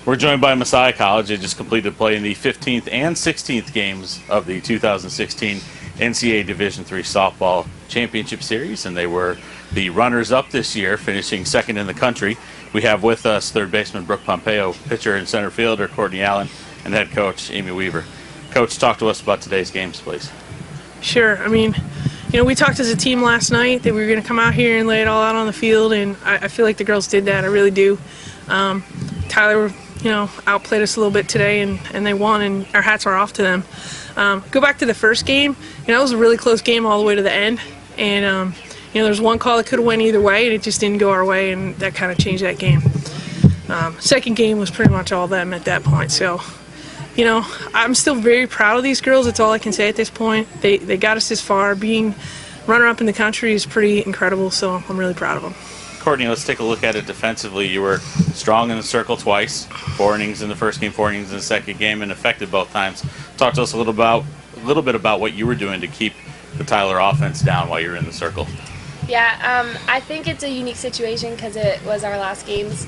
We're joined by Messiah College. They just completed play in the 15th and 16th games of the 2016 NCAA Division III Softball Championship Series, and they were the runners-up this year, finishing second in the country. We have with us third baseman Brooke Pompeo, pitcher and center fielder Courtney Allen, and head coach Amy Weaver. Coach, talk to us about today's games, please. Sure. I mean, we talked as a team last night that we were going to come out here and lay it all out on the field, and I feel like the girls did that. I really do. Tyler, outplayed us a little bit today, and they won, and our hats are off to them. Go back to the first game. It was a really close game all the way to the end, and there's one call that could have went either way, and it just didn't go our way, and that kind of changed that game. Second game was pretty much all them at that point. So, I'm still very proud of these girls. That's all I can say at this point. They got us this far. Being runner-up in the country is pretty incredible, so I'm really proud of them. Courtney, let's take a look at it defensively. You were strong in the circle twice, 4 innings in the first game, 4 innings in the second game, and effective both times. Talk to us a little bit about what you were doing to keep the Tyler offense down while you were in the circle. Yeah, I think it's a unique situation because it was our last games,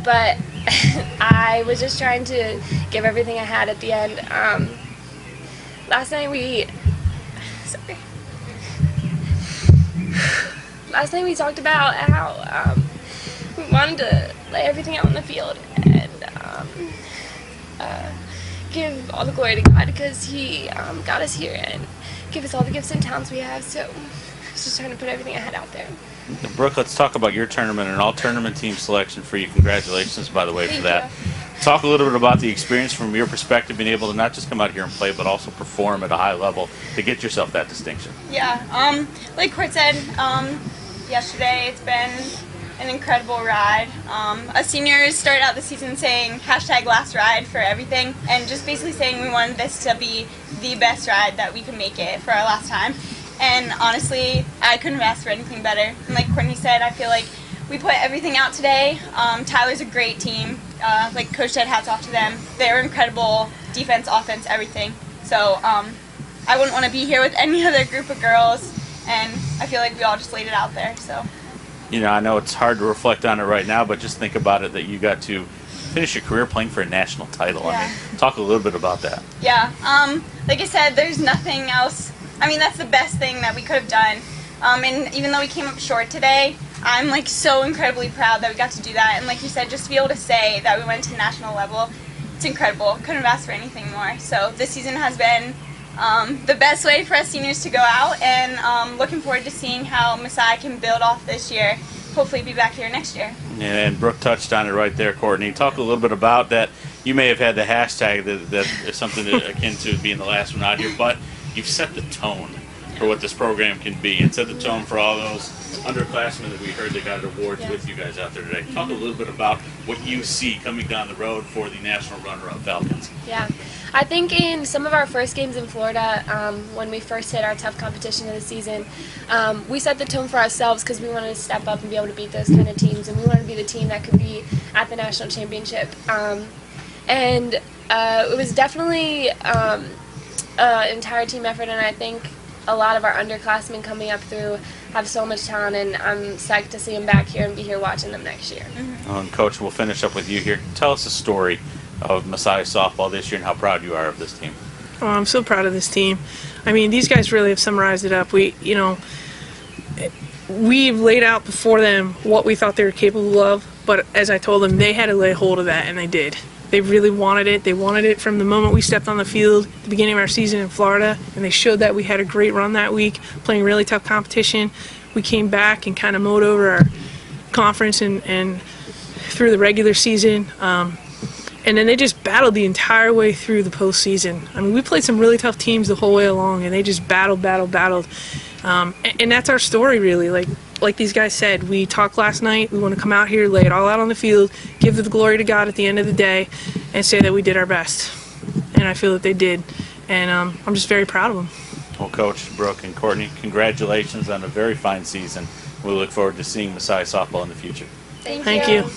but I was just trying to give everything I had at the end. Last night we talked about how we wanted to lay everything out on the field and give all the glory to God because He got us here and give us all the gifts and talents we have. So I was just trying to put everything I had out there. Brooke, let's talk about your tournament and all-tournament team selection for you. Congratulations, by the way, for that. Talk a little bit about the experience from your perspective, being able to not just come out here and play, but also perform at a high level to get yourself that distinction. Yeah, like Court said yesterday, it's been an incredible ride. Us seniors started out the season saying #LastRide for everything, and just basically saying we wanted this to be the best ride that we could make it for our last time. And honestly, I couldn't have asked for anything better. And like Courtney said, I feel like we put everything out today. Tyler's a great team. Like Coach said, hats off to them. They're incredible, defense, offense, everything. So I wouldn't want to be here with any other group of girls, and I feel like we all just laid it out there. So. I know it's hard to reflect on it right now, but just think about it that you got to finish your career playing for a national title. Yeah. I mean, talk a little bit about that. Yeah, like I said, there's nothing else. I mean, that's the best thing that we could have done. And even though we came up short today, I'm so incredibly proud that we got to do that. And like you said, just to be able to say that we went to national level, it's incredible. Couldn't have asked for anything more. So this season has been the best way for us seniors to go out, and looking forward to seeing how Messiah can build off this year. Hopefully be back here next year. And Brooke touched on it right there, Courtney. Talk a little bit about that. You may have had the hashtag that is something akin to being the last one out here, but you've set the tone for what this program can be and set the tone for all those underclassmen that we heard that got awards with you guys out there today. Talk a little bit about what you see coming down the road for the national runner-up Falcons. Yeah, I think in some of our first games in Florida, when we first hit our tough competition of the season, we set the tone for ourselves because we wanted to step up and be able to beat those kind of teams, and we wanted to be the team that could be at the national championship. And it was definitely an entire team effort, and I think a lot of our underclassmen coming up through have so much talent, and I'm psyched to see them back here and be here watching them next year. Coach, we'll finish up with you here. Tell us the story of Messiah softball this year and how proud you are of this team. Oh, I'm so proud of this team. I mean, these guys really have summarized it up. We've laid out before them what we thought they were capable of, but as I told them, they had to lay hold of that, and they did. They really wanted it. They wanted it from the moment we stepped on the field at the beginning of our season in Florida, and they showed that. We had a great run that week, playing really tough competition. We came back and kind of mowed over our conference and through the regular season. And then they just battled the entire way through the postseason. I mean, we played some really tough teams the whole way along, and they just battled. And that's our story, really. Like these guys said, we talked last night. We want to come out here, lay it all out on the field, give the glory to God at the end of the day, and say that we did our best. And I feel that they did. And I'm just very proud of them. Well, Coach, Brooke, and Courtney, congratulations on a very fine season. We look forward to seeing Messiah softball in the future. Thank you.